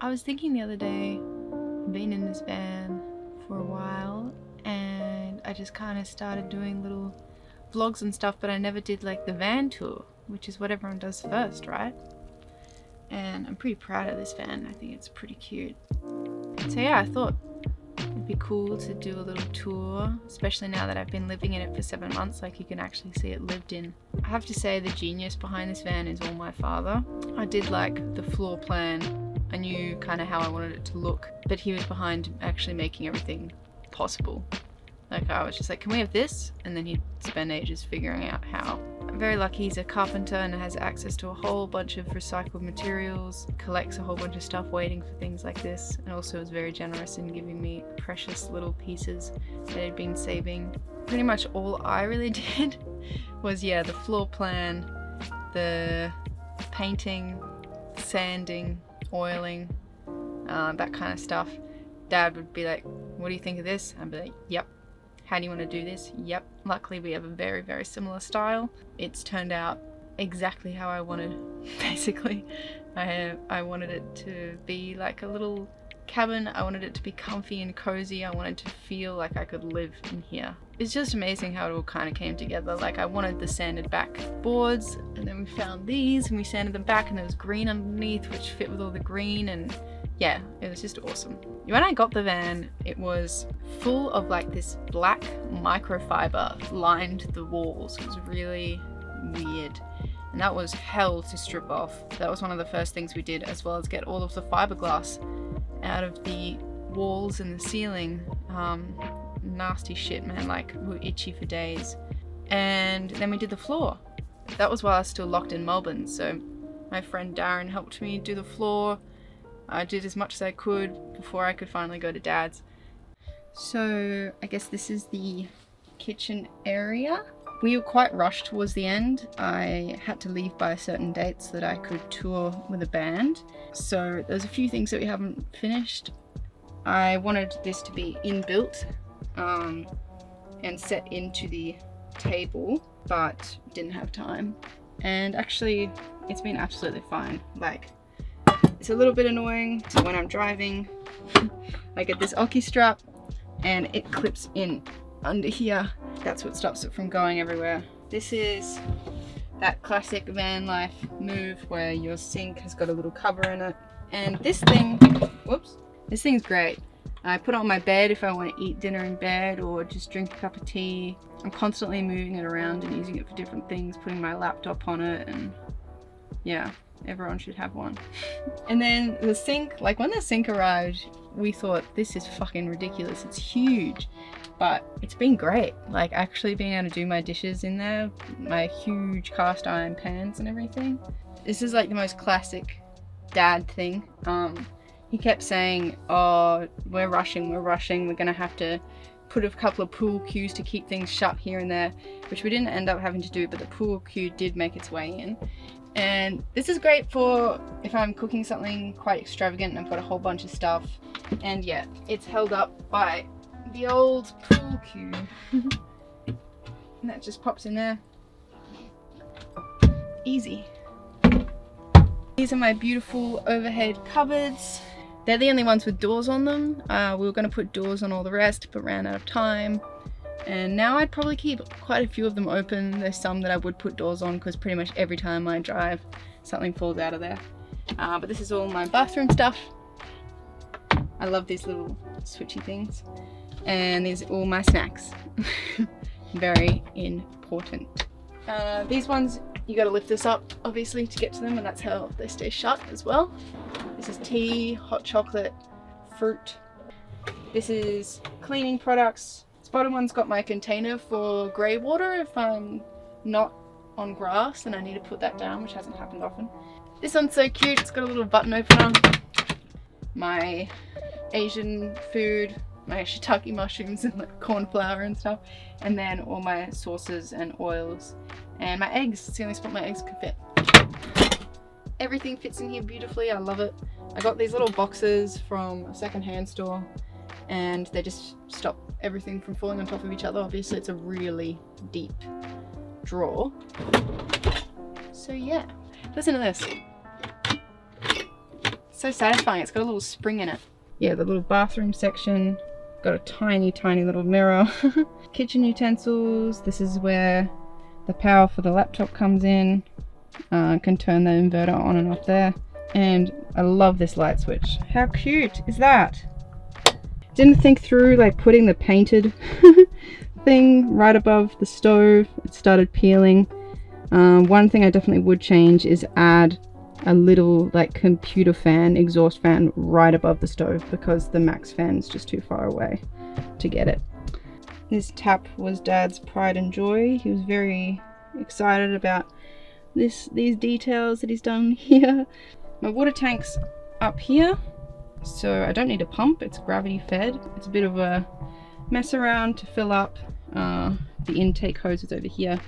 I was thinking the other day, I've been in this van for a while and I just kind of started doing little vlogs and stuff, but I never did like the van tour, which is what everyone does first, right? And I'm pretty proud of this van. I think it's pretty cute. So yeah, I thought it'd be cool to do a little tour, especially now that I've been living in it for 7 months. Like, you can actually see it lived in. I have to say the genius behind this van is all my father. I did like the floor plan. I knew kind of how I wanted it to look, but he was behind actually making everything possible. Like, I was just like, can we have this? And then he'd spend ages figuring out how. I'm very lucky he's a carpenter and has access to a whole bunch of recycled materials, collects a whole bunch of stuff waiting for things like this, and also is very generous in giving me precious little pieces that he'd been saving. Pretty much all I really did was, yeah, the floor plan, the painting, sanding, oiling, that kind of stuff. Dad would be like, what do you think of this? I'd be like, yep. How do you want to do this? Yep. Luckily we have a very, very similar style. It's turned out exactly how I wanted, basically. I wanted it to be like a little cabin. I wanted it to be comfy and cozy. I wanted to feel like I could live in here. It's just amazing how it all kind of came together. Like, I wanted the sanded back boards, and then we found these and we sanded them back, and there was green underneath which fit with all the green, and yeah, it was just awesome. When I got the van, it was full of like this black microfiber lined the walls. It was really weird. And that was hell to strip off. That was one of the first things we did, as well as get all of the fiberglass out of the walls and the ceiling. Nasty shit, man, like, we were itchy for days. And then we did the floor. That was while I was still locked in Melbourne, so my friend Darren helped me do the floor. I did as much as I could before I could finally go to Dad's. So I guess this is the kitchen area. We were quite rushed towards the end. I had to leave by a certain date so that I could tour with a band. So there's a few things that we haven't finished. I wanted this to be inbuilt and set into the table, but didn't have time. And actually, it's been absolutely fine. Like, it's a little bit annoying. So when I'm driving, I get this Aussie strap and it clips in under here. That's what stops it from going everywhere. This is that classic van life move where your sink has got a little cover in it. And this thing, whoops, this thing's great. I put it on my bed if I want to eat dinner in bed or just drink a cup of tea. I'm constantly moving it around and using it for different things, putting my laptop on it, and yeah, everyone should have one. And then the sink, like when the sink arrived, we thought, this is fucking ridiculous. It's huge, but it's been great. Like, actually being able to do my dishes in there, my huge cast iron pans and everything. This is like the most classic dad thing. He kept saying, oh, we're rushing, we're gonna have to put a couple of pool cues to keep things shut here and there, which we didn't end up having to do, but the pool cue did make its way in. And this is great for if I'm cooking something quite extravagant and I've got a whole bunch of stuff. And yeah, it's held up by the old pool cue. And that just pops in there. Easy. These are my beautiful overhead cupboards. They're the only ones with doors on them. We were going to put doors on all the rest, but ran out of time. And now I'd probably keep quite a few of them open. There's some that I would put doors on because pretty much every time I drive, something falls out of there. But this is all my bathroom stuff. I love these little switchy things. And these are all my snacks. Very important. These ones, you gotta lift this up, obviously, to get to them, and that's how they stay shut as well. This is tea, hot chocolate, fruit. This is cleaning products. This bottom one's got my container for grey water if I'm not on grass and I need to put that down, which hasn't happened often. This one's so cute, it's got a little button opener. My Asian food, my shiitake mushrooms and like corn flour and stuff. And then all my sauces and oils. And my eggs, it's the only spot my eggs can fit. Everything fits in here beautifully, I love it. I got these little boxes from a secondhand store and they just stop everything from falling on top of each other. Obviously it's a really deep drawer. So yeah, listen to this. so satisfying. It's got a little spring in it. Yeah, the little bathroom section. Got a tiny, tiny little mirror. Kitchen utensils. This is where the power for the laptop comes in. Can turn the inverter on and off there. And I love this light switch. How cute is that? Didn't think through like putting the painted thing right above the stove. It started peeling. One thing I definitely would change is add a little like computer fan, exhaust fan right above the stove, because the max fan is just too far away to get it. This tap was Dad's pride and joy. He was very excited about these details that he's done here. My water tank's up here, so I don't need a pump. It's gravity fed. It's a bit of a mess around to fill up. The intake hose is over here.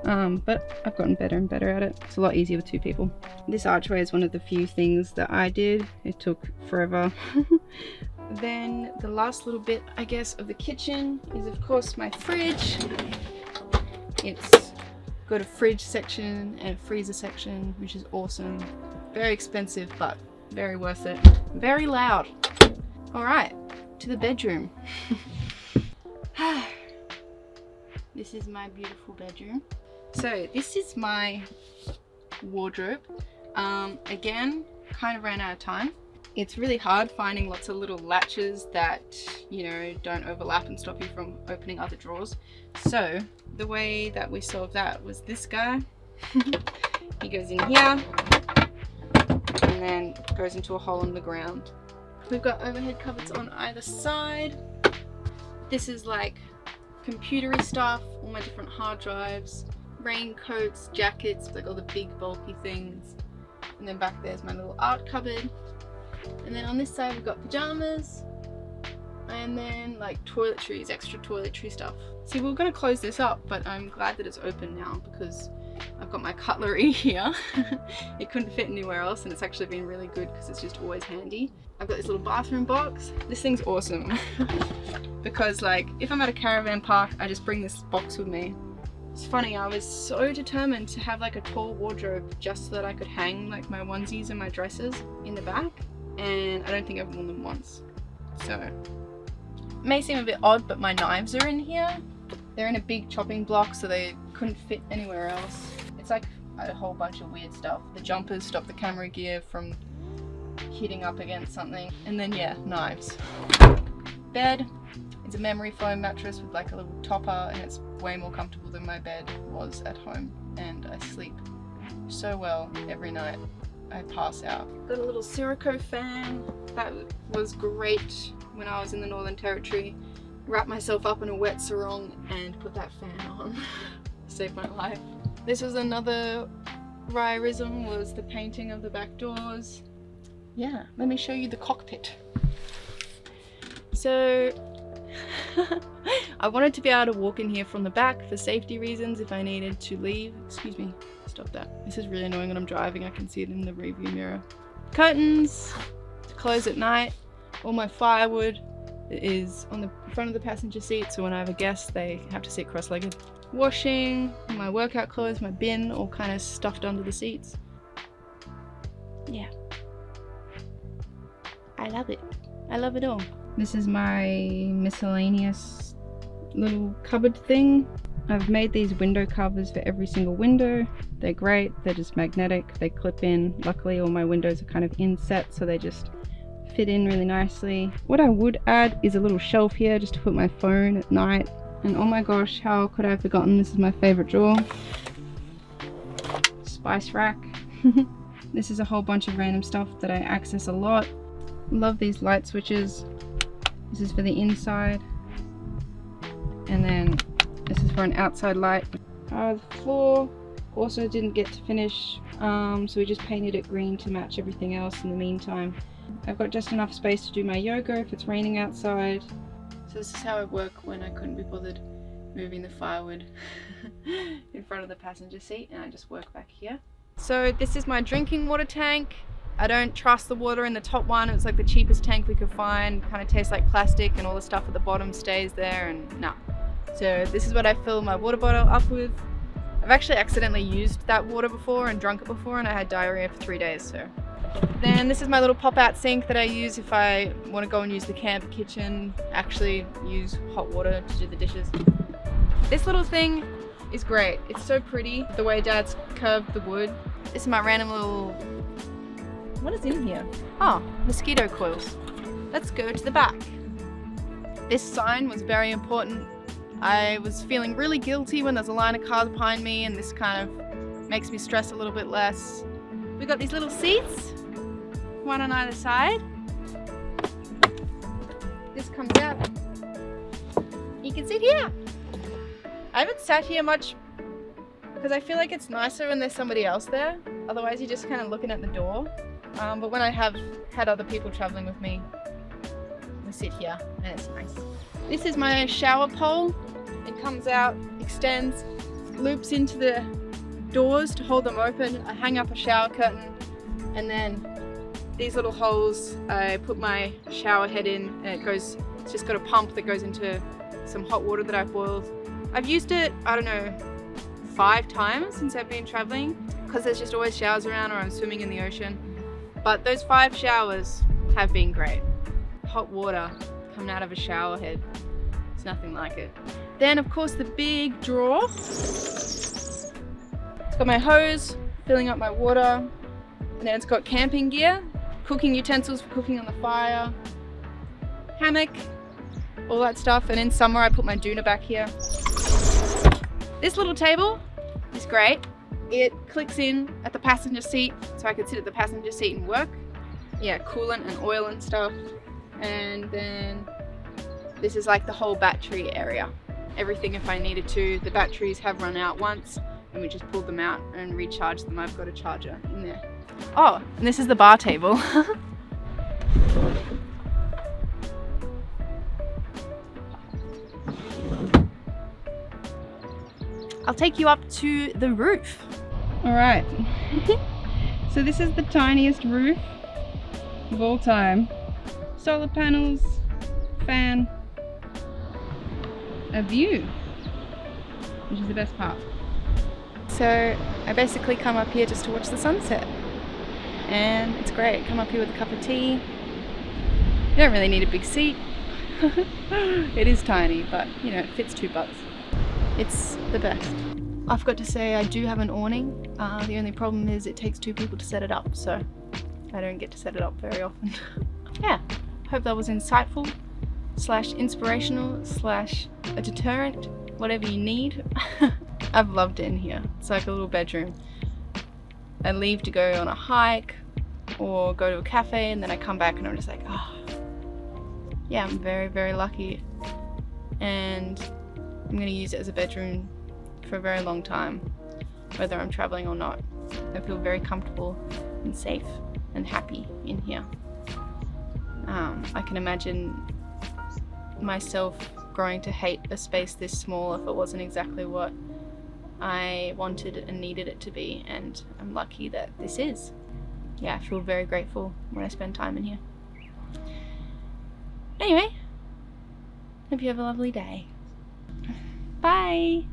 But I've gotten better and better at it. It's a lot easier with two people. This archway is one of the few things that I did. It took forever. Then the last little bit, I guess, of the kitchen is of course my fridge. It's got a fridge section and a freezer section, which is awesome. Very expensive, but very worth it. Very loud. All right, to the bedroom. This is my beautiful bedroom. So this is my wardrobe. Again, kind of ran out of time. It's really hard finding lots of little latches that, you know, don't overlap and stop you from opening other drawers. So the way that we solved that was this guy. He goes in here and then goes into a hole in the ground. We've got overhead cupboards on either side. This is like computery stuff, all my different hard drives, raincoats, jackets, like all the big bulky things. And then back there's my little art cupboard. And then on this side we've got pajamas, and then like toiletries, extra toiletry stuff. See, we were going to close this up, but I'm glad that it's open now because I've got my cutlery here. It couldn't fit anywhere else, and it's actually been really good because it's just always handy. I've got this little bathroom box. This thing's awesome because like if I'm at a caravan park, I just bring this box with me. It's funny, I was so determined to have like a tall wardrobe just so that I could hang like my onesies and my dresses in the back, and I don't think I've worn them once. So it may seem a bit odd, but my knives are in here. They're in a big chopping block, so they couldn't fit anywhere else. It's like a whole bunch of weird stuff. The jumpers stop the camera gear from hitting up against something. And then yeah, knives. Bed. It's a memory foam mattress with like a little topper, and it's way more comfortable than my bed was at home. And I sleep so well every night. I pass out. Got a little Sirocco fan. That was great when I was in the Northern Territory. Wrap myself up in a wet sarong and put that fan on. Saved my life. This was another Ryerism, was the painting of the back doors. Yeah, let me show you the cockpit. So I wanted to be able to walk in here from the back for safety reasons if I needed to leave. Excuse me, stop that. This is really annoying when I'm driving. I can see it in the rearview mirror. Curtains to close at night. All my firewood is on the front of the passenger seat, so when I have a guest they have to sit cross-legged. Washing, my workout clothes, my bin, all kind of stuffed under the seats. Yeah. I love it. I love it all. This is my miscellaneous little cupboard thing. I've made these window covers for every single window. They're great, they're just magnetic, they clip in. Luckily all my windows are kind of inset, so they just fit in really nicely. What I would add is a little shelf here just to put my phone at night. And oh my gosh, how could I have forgotten? This is my favorite drawer. Spice rack. This is a whole bunch of random stuff that I access a lot. Love these light switches. This is for the inside. And then this is for an outside light. The floor also didn't get to finish, so we just painted it green to match everything else in the meantime. I've got just enough space to do my yoga if it's raining outside. So this is how I work when I couldn't be bothered moving the firewood in front of the passenger seat, and I just work back here. So this is my drinking water tank. I don't trust the water in the top one. It was like the cheapest tank we could find. Kind of tastes like plastic, and all the stuff at the bottom stays there, and nah. So this is what I fill my water bottle up with. I've actually accidentally used that water before and drunk it before, and I had diarrhea for 3 days, so Then this is my little pop-out sink that I use if I want to go and use the camp kitchen, actually use hot water to do the dishes. This little thing is great. It's so pretty, the way Dad's curved the wood. This is my random little... What is in here? Oh, mosquito coils. Let's go to the back. This sign was very important. I was feeling really guilty when there's a line of cars behind me, and this kind of makes me stress a little bit less. We've got these little seats, one on either side. This comes out. You can sit here. I haven't sat here much because I feel like it's nicer when there's somebody else there. Otherwise you're just kind of looking at the door. But when I have had other people traveling with me, we sit here and it's nice. This is my shower pole. It comes out, extends, loops into the doors to hold them open. I hang up a shower curtain, and then these little holes, I put my shower head in, and it's just got a pump that goes into some hot water that I've boiled. I've used it, I don't know, 5 times since I've been traveling, because there's just always showers around or I'm swimming in the ocean. But those 5 showers have been great. Hot water coming out of a shower head, it's nothing like it. Then of course the big drawer. It's got my hose, filling up my water, and then it's got camping gear, cooking utensils for cooking on the fire, hammock, all that stuff. And in summer I put my doona back here. This little table is great. It clicks in at the passenger seat, so I can sit at the passenger seat and work. Yeah, coolant and oil and stuff. And then this is like the whole battery area. Everything if I needed to. The batteries have run out once and we just pulled them out and recharged them. I've got a charger in there. Oh, and this is the bar table. I'll take you up to the roof. All right. So this is the tiniest roof of all time. Solar panels, fan, a view, which is the best part. So I basically come up here just to watch the sunset, and it's great. Come up here with a cup of tea. You don't really need a big seat. It is tiny, but you know, it fits 2 butts. It's the best. I forgot to say I do have an awning. The only problem is it takes 2 people to set it up, so I don't get to set it up very often. Yeah, hope that was insightful, / inspirational, / a deterrent, whatever you need. I've loved it in here. It's like a little bedroom. I leave to go on a hike or go to a cafe, and then I come back and I'm just like, oh. Yeah, I'm very, very lucky. And I'm gonna use it as a bedroom for a very long time, whether I'm traveling or not. I feel very comfortable and safe and happy in here. I can imagine myself growing to hate a space this small if it wasn't exactly what I wanted and needed it to be, and I'm lucky that this is. Yeah, I feel very grateful when I spend time in here. Anyway, hope you have a lovely day. Bye!